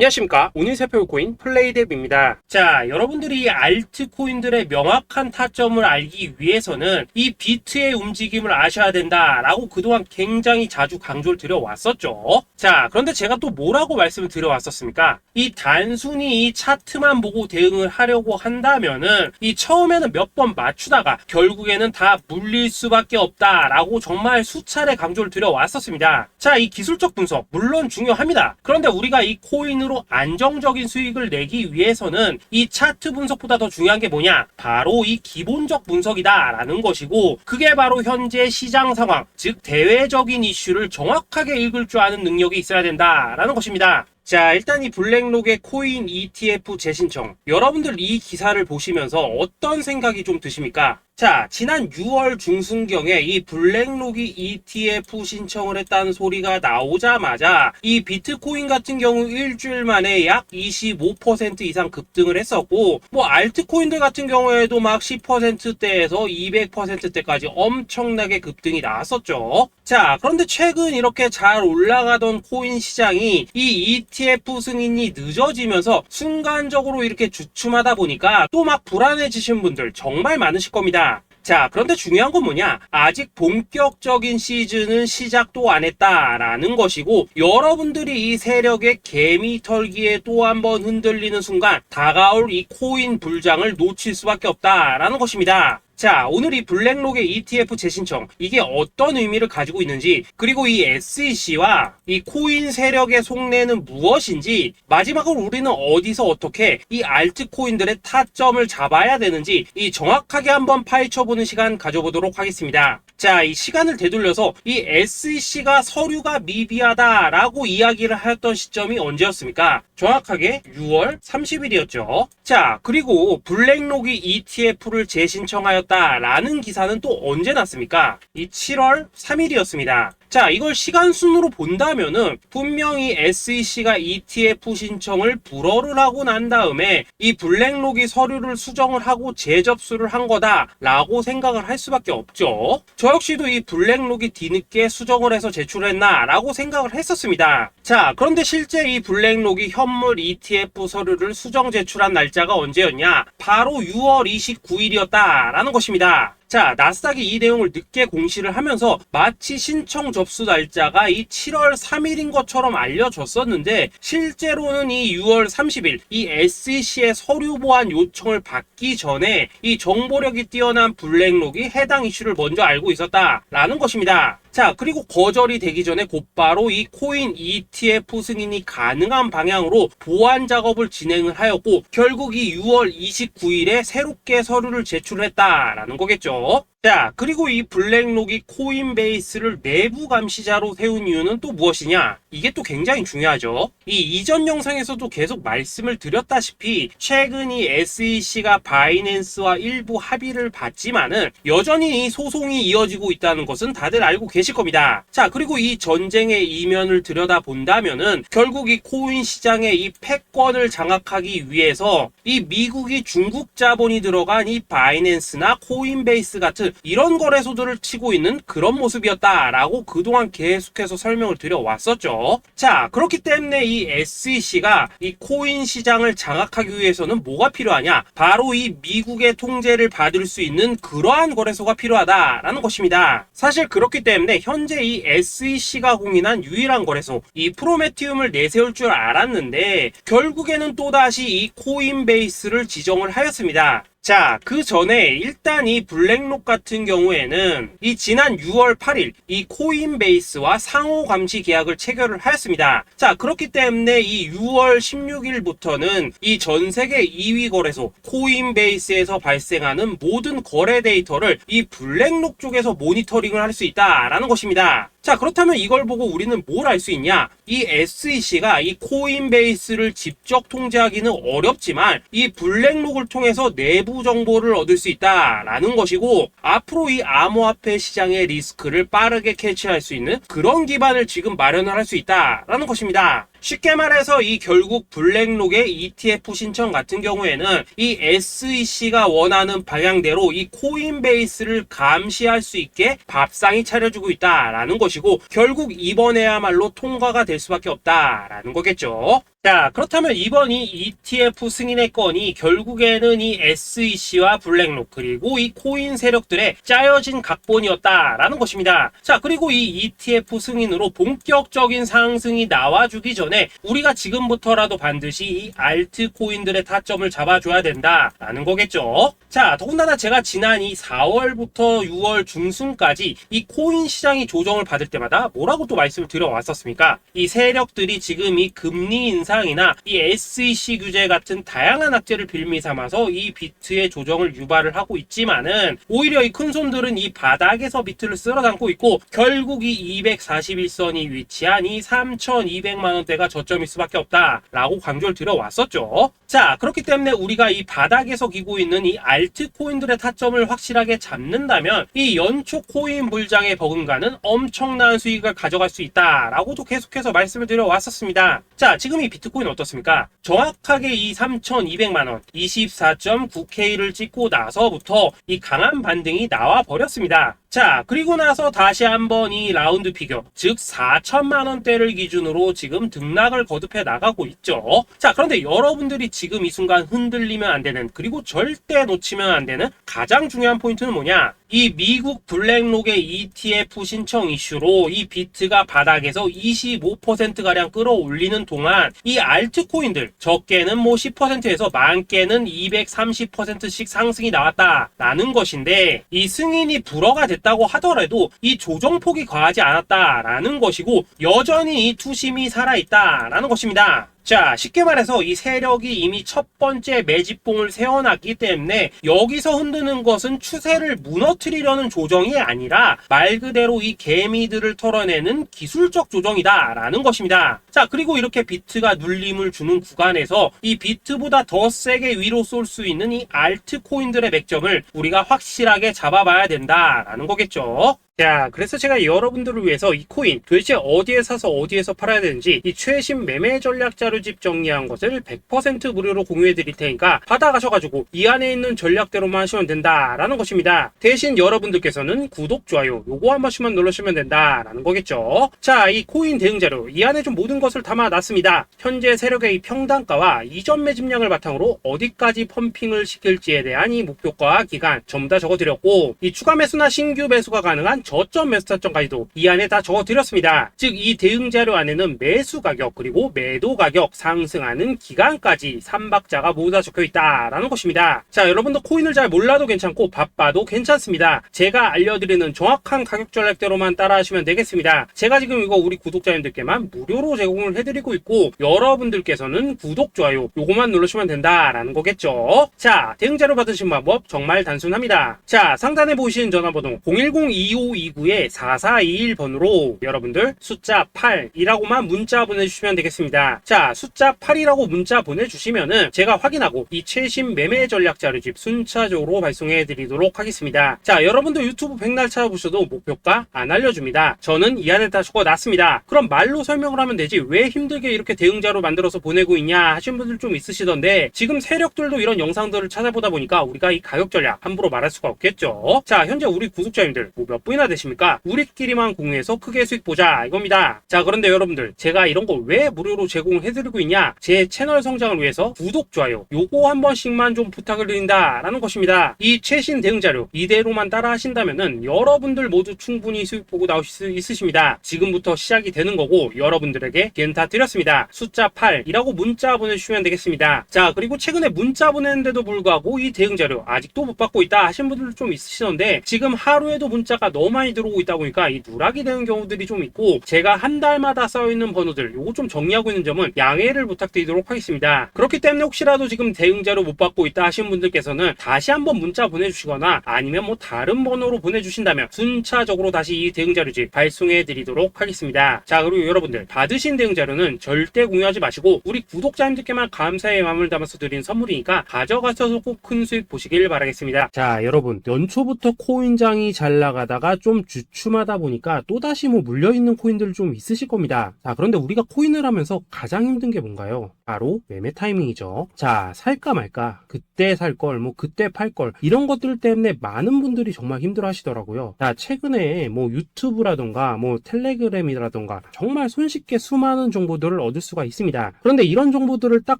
안녕하십니까. 오늘 살펴볼 코인 플레이뎁입니다. 자, 여러분들이 이 알트코인들의 명확한 타점을 알기 위해서는 이 비트의 움직임을 아셔야 된다라고 그동안 굉장히 자주 강조를 드려왔었죠. 자, 그런데 제가 또 뭐라고 말씀을 드려왔었습니까? 이 단순히 이 차트만 보고 대응을 하려고 한다면은 이 처음에는 몇 번 맞추다가 결국에는 다 물릴 수밖에 없다라고 정말 수차례 강조를 드려왔었습니다. 자, 이 기술적 분석 물론 중요합니다. 그런데 우리가 이 코인으로 안정적인 수익을 내기 위해서는 이 차트 분석보다 더 중요한 게 뭐냐? 바로 이 기본적 분석이다 라는 것이고, 그게 바로 현재 시장 상황, 즉 대외적인 이슈를 정확하게 읽을 줄 아는 능력이 있어야 된다라는 것입니다. 자, 일단 이 블랙록의 코인 ETF 재신청, 여러분들 이 기사를 보시면서 어떤 생각이 좀 드십니까? 자, 지난 6월 중순경에 이 블랙록이 ETF 신청을 했다는 소리가 나오자마자 이 비트코인 같은 경우 일주일 만에 약 25% 이상 급등을 했었고, 뭐 알트코인들 같은 경우에도 막 10%대에서 200%대까지 엄청나게 급등이 나왔었죠. 자, 그런데 최근 이렇게 잘 올라가던 코인 시장이 이 ETF 승인이 늦어지면서 순간적으로 이렇게 주춤하다 보니까 또 막 불안해지신 분들 정말 많으실 겁니다. 자, 그런데 중요한 건 뭐냐? 아직 본격적인 시즌은 시작도 안 했다라는 것이고, 여러분들이 이 세력의 개미 털기에 또 한 번 흔들리는 순간 다가올 이 코인 불장을 놓칠 수밖에 없다라는 것입니다. 자, 오늘 이 블랙록의 ETF 재신청, 이게 어떤 의미를 가지고 있는지, 그리고 이 SEC와 이 코인 세력의 속내는 무엇인지, 마지막으로 우리는 어디서 어떻게 이 알트코인들의 타점을 잡아야 되는지 이 정확하게 한번 파헤쳐보는 시간 가져보도록 하겠습니다. 자, 이 시간을 되돌려서 이 SEC가 서류가 미비하다라고 이야기를 하였던 시점이 언제였습니까? 정확하게 6월 30일이었죠. 자, 그리고 블랙록이 ETF를 재신청하였다라는 기사는 또 언제 났습니까? 이 7월 3일이었습니다. 자, 이걸 시간순으로 본다면은 분명히 SEC가 ETF 신청을 불허를 하고 난 다음에 이 블랙록이 서류를 수정을 하고 재접수를 한 거다라고 생각을 할 수밖에 없죠. 저 역시도 이 블랙록이 뒤늦게 수정을 해서 제출했나라고 생각을 했었습니다. 자, 그런데 실제 이 블랙록이 현물 ETF 서류를 수정 제출한 날짜가 언제였냐? 바로 6월 29일이었다라는 것입니다. 자, 나스닥이 이 내용을 늦게 공시를 하면서 마치 신청 접수 날짜가 이 7월 3일인 것처럼 알려졌었는데, 실제로는 이 6월 30일 이 SEC의 서류 보완 요청을 받기 전에 이 정보력이 뛰어난 블랙록이 해당 이슈를 먼저 알고 있었다라는 것입니다. 자, 그리고 거절이 되기 전에 곧바로 이 코인 ETF 승인이 가능한 방향으로 보완 작업을 진행을 하였고, 결국 이 6월 29일에 새롭게 서류를 제출했다라는 거겠죠. 자, 그리고 이 블랙록이 코인베이스를 내부 감시자로 세운 이유는 또 무엇이냐? 이게 또 굉장히 중요하죠. 이 이전 영상에서도 계속 말씀을 드렸다시피 최근 이 SEC가 바이낸스와 일부 합의를 봤지만은 여전히 이 소송이 이어지고 있다는 것은 다들 알고 계실 겁니다. 자, 그리고 이 전쟁의 이면을 들여다본다면은 결국 이 코인 시장의 이 패권을 장악하기 위해서 이 미국이 중국 자본이 들어간 이 바이낸스나 코인베이스 같은 이런 거래소들을 치고 있는 그런 모습이었다라고 그동안 계속해서 설명을 드려왔었죠. 자, 그렇기 때문에 이 SEC가 이 코인 시장을 장악하기 위해서는 뭐가 필요하냐? 바로 이 미국의 통제를 받을 수 있는 그러한 거래소가 필요하다라는 것입니다. 사실 그렇기 때문에 현재 이 SEC가 공인한 유일한 거래소, 이 프로메티움을 내세울 줄 알았는데 결국에는 또다시 이 코인베이스를 지정을 하였습니다. 자, 그 전에 일단 이 블랙록 같은 경우에는 이 지난 6월 8일 이 코인베이스와 상호 감시 계약을 체결을 하였습니다. 자, 그렇기 때문에 이 6월 16일부터는 이 전 세계 2위 거래소 코인베이스에서 발생하는 모든 거래 데이터를 이 블랙록 쪽에서 모니터링을 할 수 있다라는 것입니다. 자, 그렇다면 이걸 보고 우리는 뭘 알 수 있냐? 이 SEC가 이 코인베이스를 직접 통제하기는 어렵지만 이 블랙록을 통해서 내부 정보를 얻을 수 있다라는 것이고, 앞으로 이 암호화폐 시장의 리스크를 빠르게 캐치할 수 있는 그런 기반을 지금 마련을 할 수 있다라는 것입니다. 쉽게 말해서 이 결국 블랙록의 ETF 신청 같은 경우에는 이 SEC가 원하는 방향대로 이 코인베이스를 감시할 수 있게 밥상이 차려주고 있다라는 것이고, 결국 이번에야말로 통과가 될 수밖에 없다라는 거겠죠. 자, 그렇다면 이번 이 ETF 승인의 건이 결국에는 이 SEC와 블랙록 그리고 이 코인 세력들의 짜여진 각본이었다라는 것입니다. 자, 그리고 이 ETF 승인으로 본격적인 상승이 나와주기 전에 우리가 지금부터라도 반드시 이 알트코인들의 타점을 잡아줘야 된다라는 거겠죠. 자, 더군다나 제가 지난 이 4월부터 6월 중순까지 이 코인 시장이 조정을 받을 때마다 뭐라고 또 말씀을 드려왔었습니까? 이 세력들이 지금 이 금리 인상이나 이 SEC 규제 같은 다양한 악재를 빌미 삼아서 이 비트의 조정을 유발을 하고 있지만은 오히려 이 큰손들은 이 바닥에서 비트를 쓸어 담고 있고 결국 이 241선이 위치한 이 3,200만 원대가 저점일 수밖에 없다라고 강조를 드려왔었죠. 자, 그렇기 때문에 우리가 이 바닥에서 기고 있는 이 알트코인들의 타점을 확실하게 잡는다면 이 연초 코인 물장에 버금가는 엄청난 수익을 가져갈 수 있다라고도 계속해서 말씀을 드려왔었습니다. 자, 지금 이 비트코인 어떻습니까? 정확하게 이 3,200만원 24.9K를 찍고 나서부터 이 강한 반등이 나와 버렸습니다. 자, 그리고 나서 다시 한번 이 라운드 피겨, 즉 4천만원대를 기준으로 지금 등락을 거듭해 나가고 있죠. 자, 그런데 여러분들이 지금 이 순간 흔들리면 안 되는, 그리고 절대 놓치면 안 되는 가장 중요한 포인트는 뭐냐? 이 미국 블랙록의 ETF 신청 이슈로 이 비트가 바닥에서 25%가량 끌어올리는 동안 이 알트코인들 적게는 뭐 10%에서 많게는 230%씩 상승이 나왔다라는 것인데, 이 승인이 불허가 됐다고 하더라도 이 조정폭이 과하지 않았다라는 것이고 여전히 이 투심이 살아있다라는 것입니다. 자, 쉽게 말해서 이 세력이 이미 첫 번째 매집봉을 세워놨기 때문에 여기서 흔드는 것은 추세를 무너뜨리려는 조정이 아니라 말 그대로 이 개미들을 털어내는 기술적 조정이다라는 것입니다. 자, 그리고 이렇게 비트가 눌림을 주는 구간에서 이 비트보다 더 세게 위로 쏠 수 있는 이 알트코인들의 맥점을 우리가 확실하게 잡아봐야 된다라는 거겠죠. 자, 그래서 제가 여러분들을 위해서 이 코인 도대체 어디에 사서 어디에서 팔아야 되는지 이 최신 매매 전략 자료집 정리한 것을 100% 무료로 공유해 드릴 테니까 받아가셔가지고 이 안에 있는 전략대로만 하시면 된다라는 것입니다. 대신 여러분들께서는 구독, 좋아요 요거 한 번씩만 눌러주시면 된다라는 거겠죠. 자, 이 코인 대응 자료 이 안에 좀 모든 것을 담아놨습니다. 현재 세력의 이 평단가와 이전 매집량을 바탕으로 어디까지 펌핑을 시킬지에 대한 이 목표가 기간 전부 다 적어드렸고, 이 추가 매수나 신규 매수가 가능한 저점 매수 타점까지도 이 안에 다 적어드렸습니다. 즉 이 대응 자료 안에는 매수 가격 그리고 매도 가격, 상승하는 기간까지 3박자가 모두 다 적혀있다라는 것입니다. 자, 여러분도 코인을 잘 몰라도 괜찮고 바빠도 괜찮습니다. 제가 알려드리는 정확한 가격 전략대로만 따라하시면 되겠습니다. 제가 지금 이거 우리 구독자님들께만 무료로 제공을 해드리고 있고 여러분들께서는 구독, 좋아요 요거만 누르시면 된다라는 거겠죠. 자, 대응 자료 받으신 방법 정말 단순합니다. 자, 상단에 보이시는 전화번호 010-2529-4421번으로 여러분들 숫자 8이라고만 문자 보내주시면 되겠습니다. 자, 숫자 8이라고 문자 보내주시면은 제가 확인하고 이 최신 매매 전략 자료집 순차적으로 발송해 드리도록 하겠습니다. 자, 여러분들 유튜브 백날 찾아보셔도 목표가 안 알려줍니다. 저는 이 안에 다 적어놨습니다. 그럼 말로 설명을 하면 되지 왜 힘들게 이렇게 대응 자료 만들어서 보내고 있냐 하신 분들 좀 있으시던데, 지금 세력들도 이런 영상들을 찾아보다 보니까 우리가 이 가격 전략 함부로 말할 수가 없겠죠. 자, 현재 우리 구독자님들 뭐 몇 분이나 되십니까? 우리끼리만 공유해서 크게 수익 보자 이겁니다. 자, 그런데 여러분들 제가 이런 거 왜 무료로 제공해드리고 있냐? 제 채널 성장을 위해서 구독, 좋아요 요거 한 번씩만 좀 부탁을 드린다라는 것입니다. 이 최신 대응 자료 이대로만 따라 하신다면은 여러분들 모두 충분히 수익 보고 나오실 수 있으십니다. 지금부터 시작이 되는 거고 여러분들에게 기회는 다 드렸습니다. 숫자 8이라고 문자 보내주시면 되겠습니다. 자, 그리고 최근에 문자 보냈는데도 불구하고 이 대응 자료 아직도 못 받고 있다 하신 분들 좀 있으시던데, 지금 하루에도 문자가 너무 많이 들어오고 있다 보니까 이 누락이 되는 경우들이 좀 있고 제가 한 달마다 쌓여있는 번호들 요거 좀 정리하고 있는 점은 양해를 부탁드리도록 하겠습니다. 그렇기 때문에 혹시라도 지금 대응 자료 못 받고 있다 하신 분들께서는 다시 한번 문자 보내주시거나 아니면 뭐 다른 번호로 보내주신다면 순차적으로 다시 이 대응 자료집 발송해 드리도록 하겠습니다. 자, 그리고 여러분들 받으신 대응 자료는 절대 공유하지 마시고 우리 구독자님들께만 감사의 마음을 담아서 드린 선물이니까 가져가셔서 꼭 큰 수익 보시길 바라겠습니다. 자, 여러분 연초부터 코인장이 잘 나가다가 좀 주춤하다 보니까 또다시 뭐 물려있는 코인들 좀 있으실 겁니다. 자, 그런데 우리가 코인을 하면서 가장 힘든 게 뭔가요? 바로 매매 타이밍이죠. 자, 살까 말까, 그때 살 걸, 뭐 그때 팔 걸, 이런 것들 때문에 많은 분들이 정말 힘들어 하시더라고요. 자, 최근에 뭐 유튜브라던가 뭐 텔레그램이라던가 정말 손쉽게 수많은 정보들을 얻을 수가 있습니다. 그런데 이런 정보들을 딱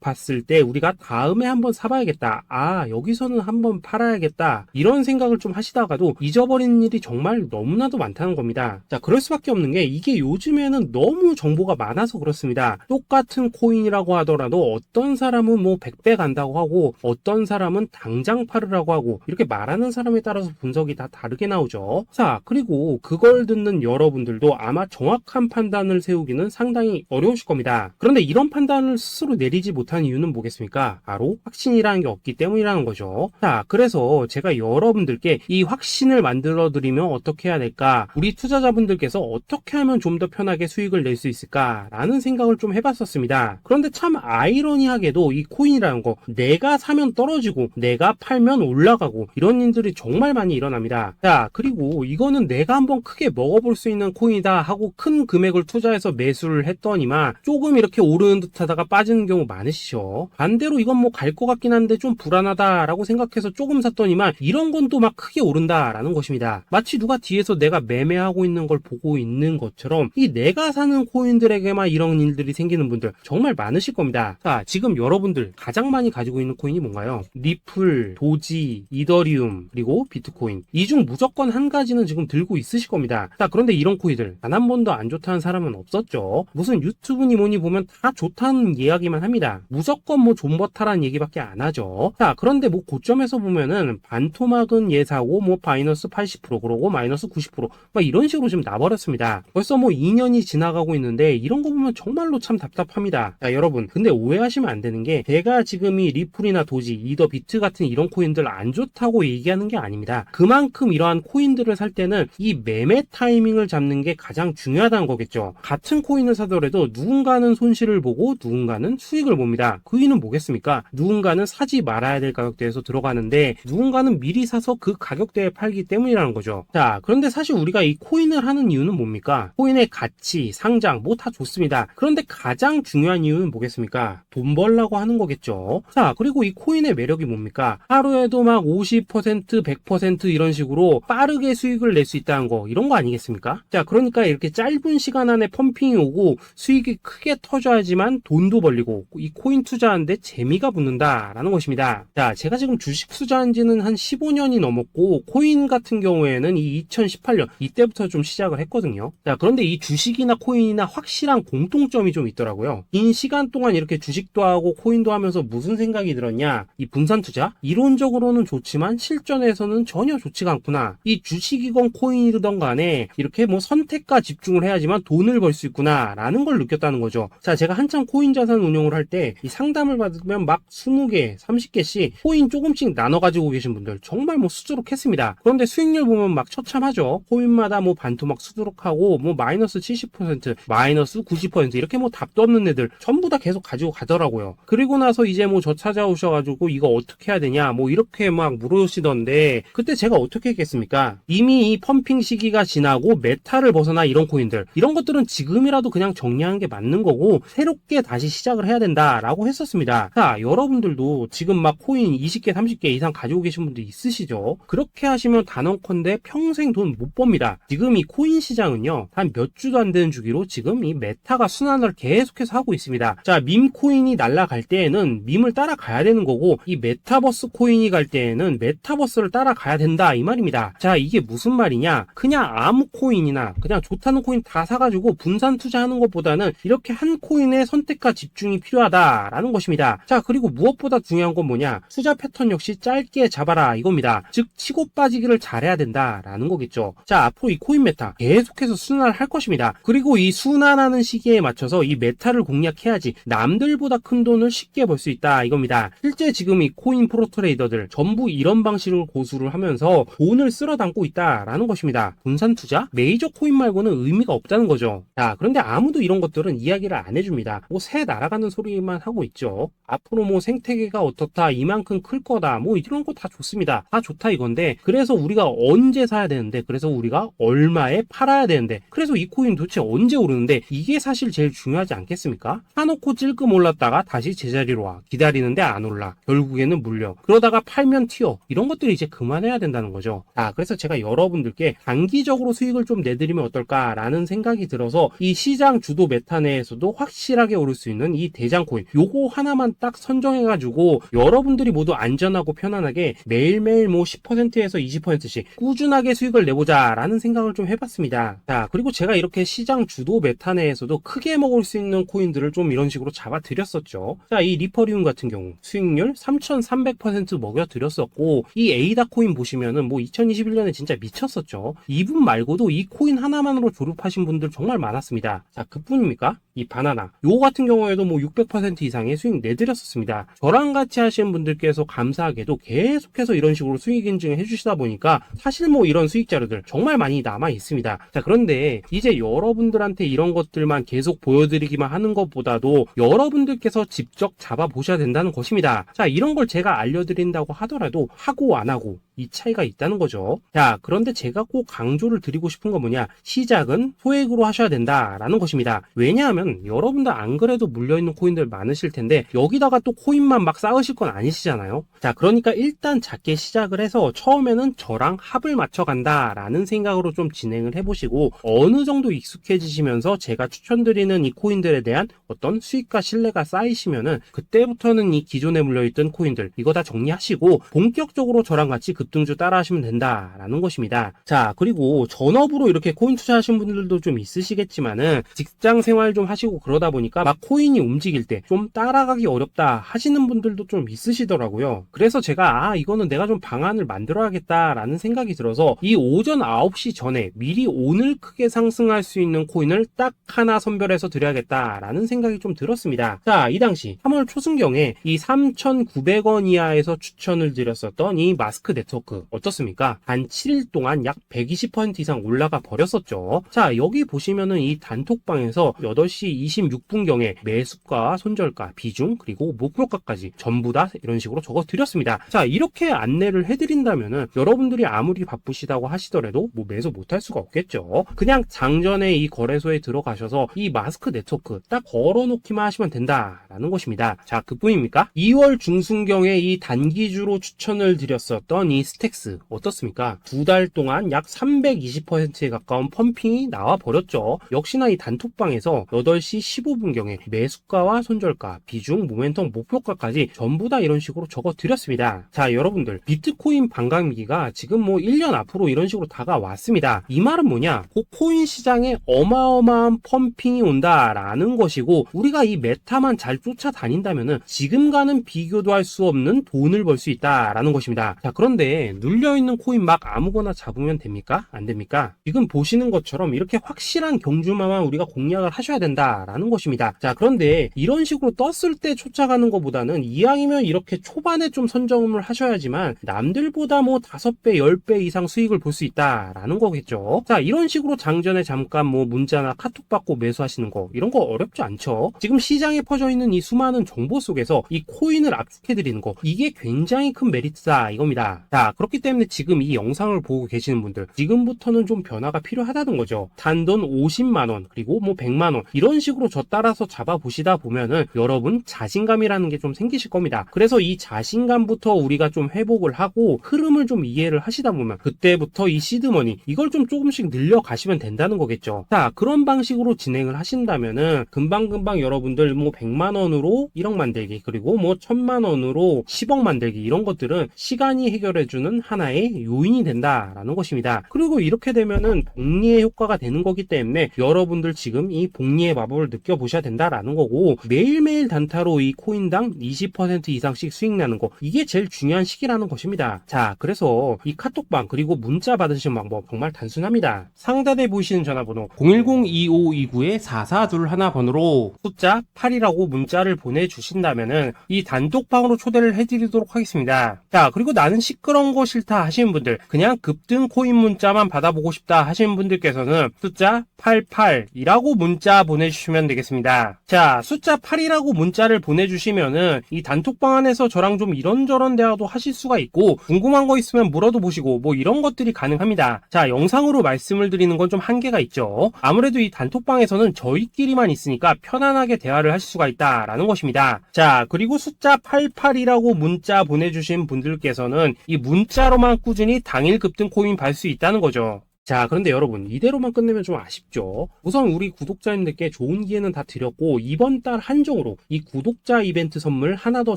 봤을 때 우리가 다음에 한번 사봐야겠다, 아 여기서는 한번 팔아야겠다, 이런 생각을 좀 하시다가도 잊어버리는 일이 정말 너무나도 많다는 겁니다. 자, 그럴 수밖에 없는 게 이게 요즘에는 너무 정보가 많아서 그렇습니다. 똑같은 코인이라고 하더라도 어떤 사람은 뭐 100배 간다고 하고 어떤 사람은 당장 팔으라고 하고, 이렇게 말하는 사람에 따라서 분석이 다 다르게 나오죠. 자, 그리고 그걸 듣는 여러분들도 아마 정확한 판단을 세우기는 상당히 어려우실 겁니다. 그런데 이런 판단을 스스로 내리지 못한 이유는 뭐겠습니까? 바로 확신이라는 게 없기 때문이라는 거죠. 자, 그래서 제가 여러분들께 이 확신을 만들어 드리면 어떻게 해야 될까, 우리 투자자분들께서 어떻게 하면 좀 더 편하게 수익을 낼 수 있을까 라는 생각을 좀 해봤었습니다. 그런데 참 아이러니하게도 이 코인이라는 거, 내가 사면 떨어지고 내가 팔면 올라가고 이런 일들이 정말 많이 일어납니다. 자, 그리고 이거는 내가 한번 크게 먹어볼 수 있는 코인이다 하고 큰 금액을 투자해서 매수를 했더니만 조금 이렇게 오르는 듯 하다가 빠지는 경우 많으시죠. 반대로 이건 뭐 갈 것 같긴 한데 좀 불안하다 라고 생각해서 조금 샀더니만 이런 건 또 막 크게 오른다 라는 것입니다. 마치 누가 뒤에서 내가 매매하고 있는 걸 보고 있는 것처럼 이 내가 사는 코인들에게만 이런 일들이 생기는 분들 정말 많으실 겁니다. 자, 지금 여러분들 가장 많이 가지고 있는 코인이 뭔가요? 리플, 도지, 이더리움, 그리고 비트코인. 이 중 무조건 한 가지는 지금 들고 있으실 겁니다. 자, 그런데 이런 코인들 단 한 번도 안 좋다는 사람은 없었죠. 무슨 유튜브니 뭐니 보면 다 좋다는 이야기만 합니다. 무조건 뭐 존버타라는 얘기밖에 안 하죠. 자, 그런데 뭐 고점에서 보면은 반토막은 예사고 뭐 마이너스 80% 그러고 마이너스 90% 막 이런 식으로 지금 나버렸습니다. 벌써 뭐 2년이 지나가고 있는데 이런 거 보면 정말로 참 답답합니다. 자, 여러분, 근데 오해하시면 안 되는 게 제가 지금 이 리플이나 도지, 이더, 비트 같은 이런 코인들 안 좋다고 얘기하는 게 아닙니다. 그만큼 이러한 코인들을 살 때는 이 매매 타이밍을 잡는 게 가장 중요하다는 거겠죠. 같은 코인을 사더라도 누군가는 손실을 보고 누군가는 수익을 봅니다. 그 이유는 뭐겠습니까? 누군가는 사지 말아야 될 가격대에서 들어가는데 누군가는 미리 사서 그 가격대에 팔기 때문이라는 거죠. 자, 그런데 사실 우리가 이 코인을 하는 이유는 뭡니까? 코인의 가치, 상장 뭐 다 좋습니다. 그런데 가장 중요한 이유는 뭐겠습니까? 돈 벌라고 하는 거겠죠. 자, 그리고 이 코인의 매력이 뭡니까? 하루에도 막 50%, 100% 이런 식으로 빠르게 수익을 낼 수 있다는 거, 이런 거 아니겠습니까? 자, 그러니까 이렇게 짧은 시간 안에 펌핑이 오고 수익이 크게 터져야지만 돈도 벌리고 이 코인 투자하는데 재미가 붙는다라는 것입니다. 자, 제가 지금 주식 투자한 지는 한 15년이 넘었고 코인 같은 경우에는 이 2018년 이때부터 좀 시작을 했거든요. 자, 그런데 이 주식이나 코인이나 확실한 공통점이 좀 있더라고요. 긴 시간 동안 이렇게 주식도 하고 코인도 하면서 무슨 생각이 들었냐? 이 분산 투자? 이론적으로는 좋지만 실전에서는 전혀 좋지가 않구나. 이 주식이건 코인이든 간에 이렇게 뭐 선택과 집중을 해야지만 돈을 벌 수 있구나 라는 걸 느꼈다는 거죠. 자, 제가 한참 코인 자산 운용을 할 때 이 상담을 받으면 막 20개, 30개씩 코인 조금씩 나눠 가지고 계신 분들 정말 뭐 수두룩했습니다. 그런데 수익률 보면 막 처참하죠. 코인마다 뭐 반토막 수두룩하고 뭐 마이너스 70%, 마이너스 90% 이렇게 뭐 답도 없는 애들 전부 다 계속 가지고 가더라고요. 그리고 나서 이제 뭐 저 찾아오셔가지고 이거 어떻게 해야 되냐 뭐 이렇게 막 물으시던데 그때 제가 어떻게 했겠습니까? 이미 이 펌핑 시기가 지나고 메타를 벗어나 이런 코인들, 이런 것들은 지금이라도 그냥 정리하는 게 맞는 거고 새롭게 다시 시작을 해야 된다라고 했었습니다. 자, 여러분들도 지금 막 코인 20개, 30개 이상 가지고 계신 분들 있으시죠? 그렇게 하시면 단언컨대 평생 돈 못 법니다. 지금 이 코인 시장은요, 한 몇 주도 안 되는 주기로 지금 이 메타가 순환을 계속해서 하고 있습니다. 자, 밈 코인이 날아갈 때에는 밈을 따라가야 되는 거고 이 메타버스 코인이 갈 때에는 메타버스를 따라가야 된다 이 말입니다. 자, 이게 무슨 말이냐? 그냥 아무 코인이나 그냥 좋다는 코인 다 사가지고 분산 투자하는 것보다는 이렇게 한 코인에 선택과 집중이 필요하다라는 것입니다. 자, 그리고 무엇보다 중요한 건 뭐냐? 투자 패턴 역시 짧게 잡아라 이겁니다. 즉 치고 빠지기를 잘해야 된다라는 거겠죠. 자, 앞으로 이 코인 메타 계속해서 순환을 할 것입니다. 그리고 이 순환하는 시기에 맞춰서 이 메타를 공략해야지 남들보다 큰 돈을 쉽게 벌 수 있다 이겁니다. 실제 지금 이 코인 프로 트레이더들 전부 이런 방식을 고수를 하면서 돈을 쓸어 담고 있다라는 것입니다. 분산 투자? 메이저 코인 말고는 의미가 없다는 거죠. 자, 그런데 아무도 이런 것들은 이야기를 안 해줍니다. 뭐 새 날아가는 소리만 하고 있죠. 앞으로 뭐 생태계가 어떻다, 이만큼 클 거다, 뭐 이런 거 다 좋습니다. 다 좋다 이건데 그래서 우리가 언제 사야 되는 되는데, 그래서 우리가 얼마에 팔아야 되는데, 그래서 이 코인 도대체 언제 오르는데, 이게 사실 제일 중요하지 않겠습니까? 사놓고 찔끔 올랐다가 다시 제자리로 와. 기다리는데 안 올라. 결국에는 물려. 그러다가 팔면 튀어. 이런 것들이 이제 그만해야 된다는 거죠. 그래서 제가 여러분들께 단기적으로 수익을 좀 내드리면 어떨까라는 생각이 들어서 이 시장 주도 메타 내에서도 확실하게 오를 수 있는 이 대장 코인, 요거 하나만 딱 선정해가지고 여러분들이 모두 안전하고 편안하게 매일매일 뭐 10%에서 20%씩 꾸준하게 수익을 내보자 라는 생각을 좀 해봤습니다. 자, 그리고 제가 이렇게 시장 주도 메타 내에서도 크게 먹을 수 있는 코인들을 좀 이런 식으로 잡아드렸었죠. 자, 이 리퍼리움 같은 경우 수익률 3300% 먹여드렸었고, 이 에이다 코인 보시면은 뭐 2021년에 진짜 미쳤었죠. 이분 말고도 이 코인 하나만으로 졸업하신 분들 정말 많았습니다. 자, 그뿐입니까? 이 바나나 요 같은 경우에도 뭐 600% 이상의 수익 내드렸었습니다. 저랑 같이 하시는 분들께서 감사하게도 계속해서 이런 식으로 수익 인증을 해주시다 보니까 사실 뭐 이런 수익 자료들 정말 많이 남아 있습니다. 자, 그런데 이제 여러분들한테 이런 것들만 계속 보여드리기만 하는 것보다도 여러분들께서 직접 잡아보셔야 된다는 것입니다. 자, 이런 걸 제가 알려드린다고 하더라도 하고 안 하고 이 차이가 있다는 거죠. 자, 그런데 제가 꼭 강조를 드리고 싶은 건 뭐냐, 시작은 소액으로 하셔야 된다라는 것입니다. 왜냐하면 여러분들 안 그래도 물려있는 코인들 많으실 텐데 여기다가 또 코인만 막 쌓으실 건 아니시잖아요. 자, 그러니까 일단 작게 시작을 해서 처음에는 저랑 합을 맞춰간다 라는 생각으로 좀 진행을 해보시고, 어느 정도 익숙해지시면서 제가 추천드리는 이 코인들에 대한 어떤 수익과 신뢰가 쌓이시면은 그때부터는 이 기존에 물려있던 코인들 이거 다 정리하시고 본격적으로 저랑 같이 급등주 따라 하시면 된다라는 것입니다. 자, 그리고 전업으로 이렇게 코인 투자하신 분들도 좀 있으시겠지만은 직장 생활 좀 하시고 그러다 보니까 막 코인이 움직일 때 좀 따라가기 어렵다 하시는 분들도 좀 있으시더라고요. 그래서 제가 이거는 내가 좀 방안을 만들어야겠다라는 생각이 들어서 이 오전 9시 전에 미리 오늘 크게 상승할 수 있는 코인을 딱 하나 선별해서 드려야겠다라는 생각이 좀 들었습니다. 자, 이 당시 3월 초순경에 이 3,900원 이하에서 추천을 드렸었던 이 마스크 네트워크 어떻습니까? 단 7일 동안 약 120% 이상 올라가 버렸었죠. 자, 여기 보시면은 이 단톡방에서 8시 26분경에 매수가, 손절가, 비중, 그리고 목표가까지 전부 다 이런 식으로 적어 드렸습니다. 자, 이렇게 안내를 해드린다면은 여러분들이 아무리 바쁘시다고 하시더라도 뭐 매수 못할 수가 없겠죠. 그냥 장전에 이 거래소에 들어가셔서 이 마스크 네트워크 딱 걸어놓기만 하시면 된다라는 것입니다. 자, 그뿐입니까? 2월 중순경에 이 단기주로 추천을 드렸었던 이 스택스 어떻습니까? 2달 동안 약 320%에 가까운 펌핑이 나와 버렸죠. 역시나 이 단톡방에서 8시 15분경에 매수가와 손절가, 비중, 모멘텀, 목표가까지 전부 다 이런 식으로 적어 드렸습니다. 자, 여러분들 비트코인 반감기가 지금 뭐 1년 앞으로 이런 식으로 다가왔습니다. 이 말은 뭐냐? 그 코인 시장에 어마어마한 펌핑이 온다라는 것이고, 우리가 이 메타만 잘 쫓아다닌다면은 지금과는 비교도 할 수 없는 돈을 벌 수 있다라는 것입니다. 자, 그런데 눌려있는 코인 막 아무거나 잡으면 됩니까? 안 됩니까? 지금 보시는 것처럼 이렇게 확실한 경주마만 우리가 공략을 하셔야 된다라는 것입니다. 자, 그런데 이런 식으로 떴을 때 쫓아가는 것보다는 이왕이면 이렇게 초반에 좀 선점을 하셔야지만 남들보다 뭐 5배, 10배 이상 수익을 볼 수 있다라는 거겠죠. 자, 이런 식으로 장전에 잠깐 뭐 문자나 카톡 받고 매수하시는 거 이런 거 어렵지 않죠. 지금 시장에 퍼져 있는 이 수많은 정보 속에서 이 코인을 압축해드리는 거, 이게 굉장히 큰 메리트다 이겁니다. 자, 그렇기 때문에 지금 이 영상을 보고 계시는 분들 지금부터는 좀 변화가 필요하다는 거죠. 단돈 50만원 그리고 뭐 100만원 이런 식으로 저 따라서 잡아보시다 보면은 여러분 자신감이라는 게 좀 생기실 겁니다. 그래서 이 자신감부터 우리가 좀 회복을 하고 흐름을 좀 이해를 하시다 보면 그때부터 이 시드머니 이걸 좀 조금씩 늘려가시면 된다는 거겠죠. 자, 그런 방식으로 진행을 하신다면은 금방금방 여러분들 뭐 100만원으로 1억 만들기, 그리고 뭐 1000만원으로 10억 만들기, 이런 것들은 시간이 해결해주는 하나의 요인이 된다라는 것입니다. 그리고 이렇게 되면은 복리의 효과가 되는 거기 때문에 여러분들 지금 이 복리의 마법을 느껴보셔야 된다라는 거고, 매일매일 단타로 이 코인당 20% 이상씩 수익 나는 거, 이게 제일 중요한 시기라는 것입니다. 자, 그래서 이 카톡방 그리고 문자 받으시는 방법 정말 단순합니다. 상단에 보이시는 전화번호 010-2529-4421 번호로 숫자 8이라고 문자를 보내주신다면은 이 단톡방으로 초대를 해드리도록 하겠습니다. 자, 그리고 나는 시끄러운 거 싫다 하시는 분들, 그냥 급등 코인 문자만 받아보고 싶다 하시는 분들께서는 숫자 88이라고 문자 보내주시면 보내주시면 되겠습니다. 자, 숫자 8이라고 문자를 보내주시면은 이 단톡방 안에서 저랑 좀 이런저런 대화도 하실 수가 있고 궁금한 거 있으면 물어도 보시고 뭐 이런 것들이 가능합니다. 자, 영상으로 말씀을 드리는 건 좀 한계가 있죠. 아무래도 이 단톡방에서는 저희끼리만 있으니까 편안하게 대화를 할 수가 있다라는 것입니다. 자, 그리고 숫자 88이라고 문자 보내주신 분들께서는 이 문자로만 꾸준히 당일 급등 코인 받을 수 있다는 거죠. 자, 그런데 여러분, 이대로만 끝내면 좀 아쉽죠. 우선 우리 구독자님들께 좋은 기회는 다 드렸고 이번 달 한정으로 이 구독자 이벤트 선물 하나 더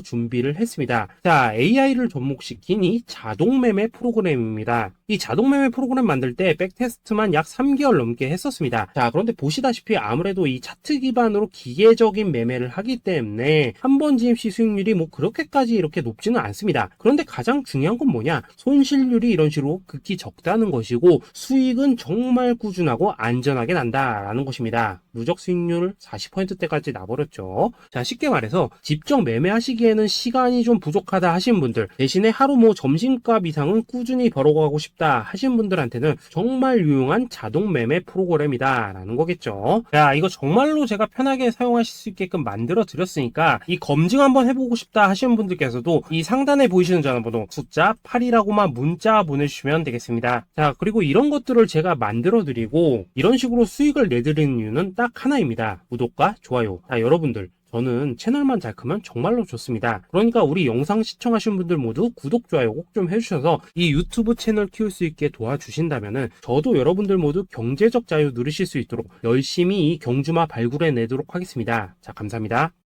준비를 했습니다. 자, AI를 접목시킨 이 자동 매매 프로그램입니다. 이 자동 매매 프로그램 만들 때 백테스트만 약 3개월 넘게 했었습니다. 자, 그런데 보시다시피 아무래도 이 차트 기반으로 기계적인 매매를 하기 때문에 한 번 진입 시 수익률이 뭐 그렇게까지 이렇게 높지는 않습니다. 그런데 가장 중요한 건 뭐냐? 손실률이 이런 식으로 극히 적다는 것이고 수익은 정말 꾸준하고 안전하게 난다라는 것입니다. 누적 수익률 40%대까지 나버렸죠. 자, 쉽게 말해서 직접 매매하시기에는 시간이 좀 부족하다 하신 분들, 대신에 하루 뭐 점심값 이상은 꾸준히 벌어가고 싶다 하신 분들한테는 정말 유용한 자동 매매 프로그램이다 라는 거겠죠. 자, 이거 정말로 제가 편하게 사용하실 수 있게끔 만들어 드렸으니까 이 검증 한번 해보고 싶다 하시는 분들께서도 이 상단에 보이시는 전화번호 숫자 8이라고만 문자 보내주시면 되겠습니다. 자, 그리고 이런 것들을 제가 만들어 드리고 이런 식으로 수익을 내드리는 이유는 딱 하나입니다. 구독과 좋아요. 자, 여러분들, 저는 채널만 잘 크면 정말로 좋습니다. 그러니까 우리 영상 시청하신 분들 모두 구독, 좋아요 꼭 좀 해주셔서 이 유튜브 채널 키울 수 있게 도와주신다면은 저도 여러분들 모두 경제적 자유 누리실 수 있도록 열심히 이 경주마 발굴해 내도록 하겠습니다. 자, 감사합니다.